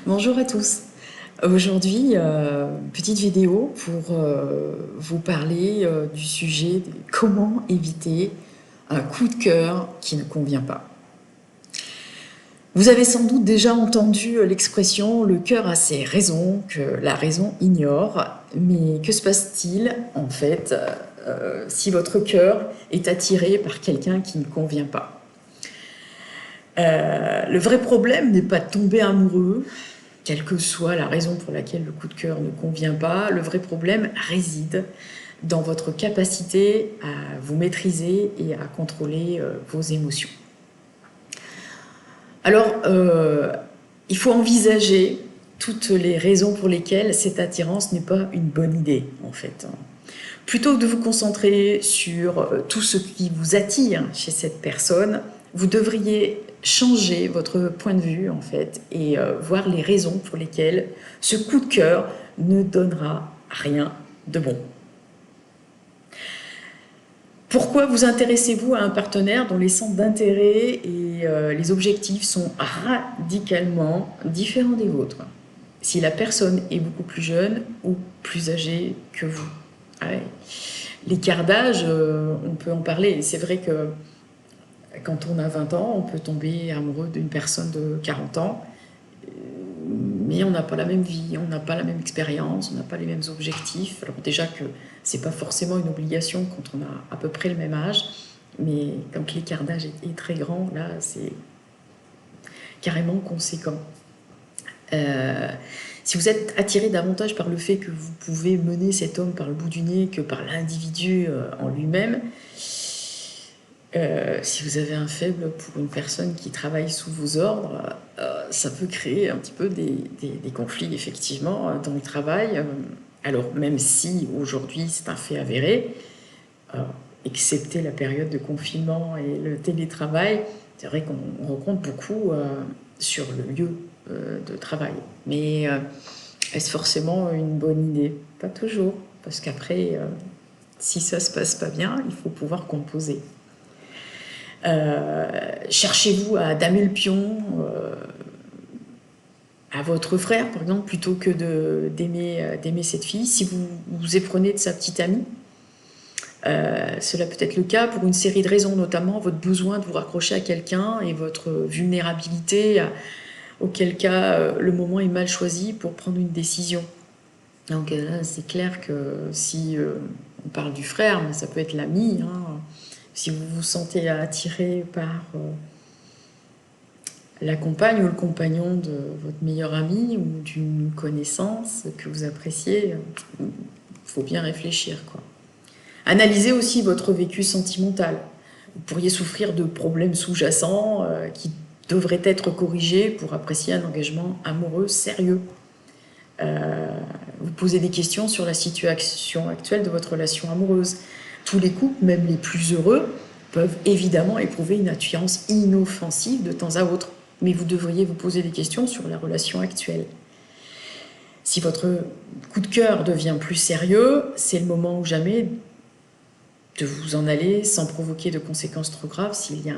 Bonjour à tous. Aujourd'hui, petite vidéo pour vous parler du sujet de comment éviter un coup de cœur qui ne convient pas. Vous avez sans doute déjà entendu l'expression « le cœur a ses raisons que la raison ignore ». Mais que se passe-t-il en fait si votre cœur est attiré par quelqu'un qui ne convient pas? Le vrai problème n'est pas de tomber amoureux, quelle que soit la raison pour laquelle le coup de cœur ne convient pas. Le vrai problème réside dans votre capacité à vous maîtriser et à contrôler vos émotions. Alors, il faut envisager toutes les raisons pour lesquelles cette attirance n'est pas une bonne idée, en fait. Plutôt que de vous concentrer sur tout ce qui vous attire chez cette personne, vous devriez changer votre point de vue, en fait, et voir les raisons pour lesquelles ce coup de cœur ne donnera rien de bon. Pourquoi vous intéressez-vous à un partenaire dont les centres d'intérêt et les objectifs sont radicalement différents des vôtres? Si la personne est beaucoup plus jeune ou plus âgée que vous. Ouais. L'écart d'âge, on peut en parler. C'est vrai que quand on a 20 ans, on peut tomber amoureux d'une personne de 40 ans, mais on n'a pas la même vie, on n'a pas la même expérience, on n'a pas les mêmes objectifs. Alors déjà que c'est pas forcément une obligation quand on a à peu près le même âge, mais quand l'écart d'âge est très grand, là c'est carrément conséquent. Si vous êtes attiré davantage par le fait que vous pouvez mener cet homme par le bout du nez que par l'individu en lui-même, si vous avez un faible pour une personne qui travaille sous vos ordres, ça peut créer un petit peu des conflits, effectivement, dans le travail. Alors, même si aujourd'hui c'est un fait avéré, excepté la période de confinement et le télétravail, c'est vrai qu'on rencontre beaucoup sur le lieu de travail. Mais est-ce forcément une bonne idée? Pas toujours, parce qu'après, si ça se passe pas bien, il faut pouvoir composer. Cherchez-vous à damer le pion à votre frère, par exemple, plutôt que d'aimer cette fille. Si vous vous éprenez de sa petite amie, cela peut être le cas pour une série de raisons, notamment votre besoin de vous raccrocher à quelqu'un et votre vulnérabilité, auquel cas le moment est mal choisi pour prendre une décision. Donc là, c'est clair que si on parle du frère, mais ça peut être l'ami, hein, si vous vous sentez attiré par la compagne ou le compagnon de votre meilleur ami ou d'une connaissance que vous appréciez, il faut bien réfléchir, quoi. Analysez aussi votre vécu sentimental. Vous pourriez souffrir de problèmes sous-jacents qui devraient être corrigés pour apprécier un engagement amoureux sérieux. Vous posez des questions sur la situation actuelle de votre relation amoureuse. Tous les couples, même les plus heureux, peuvent évidemment éprouver une attirance inoffensive de temps à autre, mais vous devriez vous poser des questions sur la relation actuelle. Si votre coup de cœur devient plus sérieux, c'est le moment ou jamais de vous en aller sans provoquer de conséquences trop graves s'il y a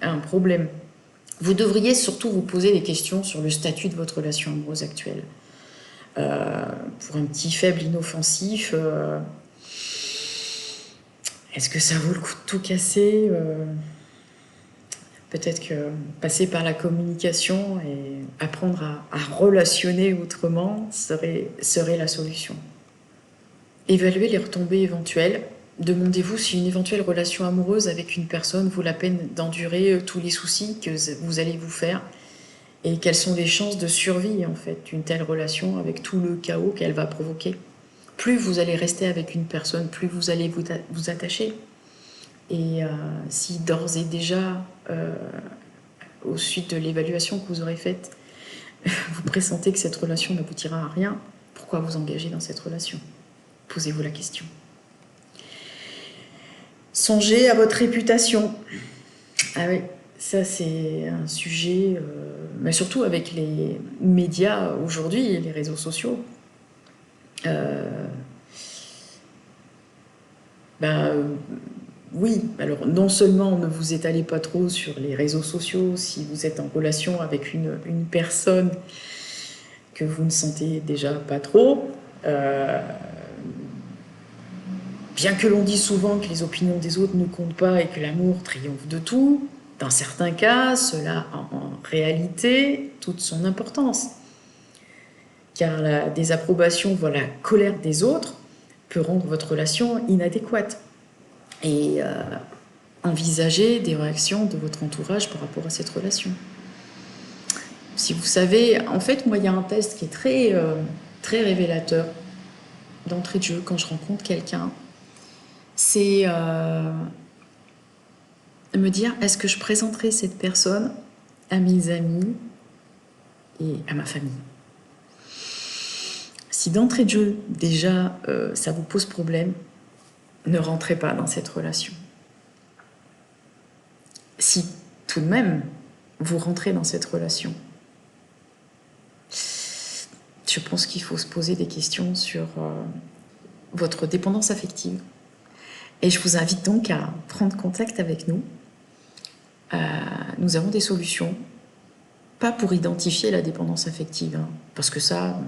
un problème. Vous devriez surtout vous poser des questions sur le statut de votre relation amoureuse actuelle. Pour un petit faible inoffensif, est-ce que ça vaut le coup de tout casser? Peut-être que passer par la communication et apprendre à relationner autrement serait la solution. Évaluez les retombées éventuelles. Demandez-vous si une éventuelle relation amoureuse avec une personne vaut la peine d'endurer tous les soucis que vous allez vous faire et quelles sont les chances de survie en fait d'une telle relation avec tout le chaos qu'elle va provoquer. Plus vous allez rester avec une personne, plus vous allez vous attacher. Et si d'ores et déjà, au suite de l'évaluation que vous aurez faite, vous pressentez que cette relation n'aboutira à rien, pourquoi vous engager dans cette relation? Posez-vous la question. Songez à votre réputation. Ah oui, ça c'est un sujet, mais surtout avec les médias aujourd'hui et les réseaux sociaux. Oui, alors non seulement ne vous étalez pas trop sur les réseaux sociaux si vous êtes en relation avec une personne que vous ne sentez déjà pas trop. Bien que l'on dise souvent que les opinions des autres ne comptent pas et que l'amour triomphe de tout, dans certains cas, cela a en réalité toute son importance. Car la désapprobation, voire la colère des autres peut rendre votre relation inadéquate. Et envisager des réactions de votre entourage par rapport à cette relation. Si vous savez, en fait, moi, il y a un test qui est très révélateur d'entrée de jeu quand je rencontre quelqu'un. C'est me dire, est-ce que je présenterai cette personne à mes amis et à ma famille? Si d'entrée de jeu, déjà, ça vous pose problème, ne rentrez pas dans cette relation. Si, tout de même, vous rentrez dans cette relation, je pense qu'il faut se poser des questions sur votre dépendance affective. Et je vous invite donc à prendre contact avec nous. Nous avons des solutions, pas pour identifier la dépendance affective, hein, parce que ça,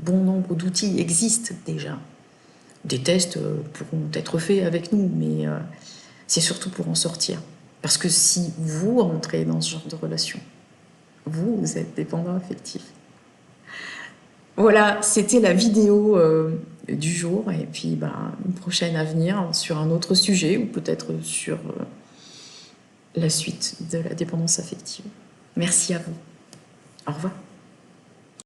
bon nombre d'outils existent déjà. Des tests pourront être faits avec nous, mais c'est surtout pour en sortir. Parce que si vous rentrez dans ce genre de relation, vous êtes dépendant affectif. Voilà, c'était la vidéo du jour, et puis une prochaine à venir sur un autre sujet, ou peut-être sur la suite de la dépendance affective. Merci à vous. Au revoir.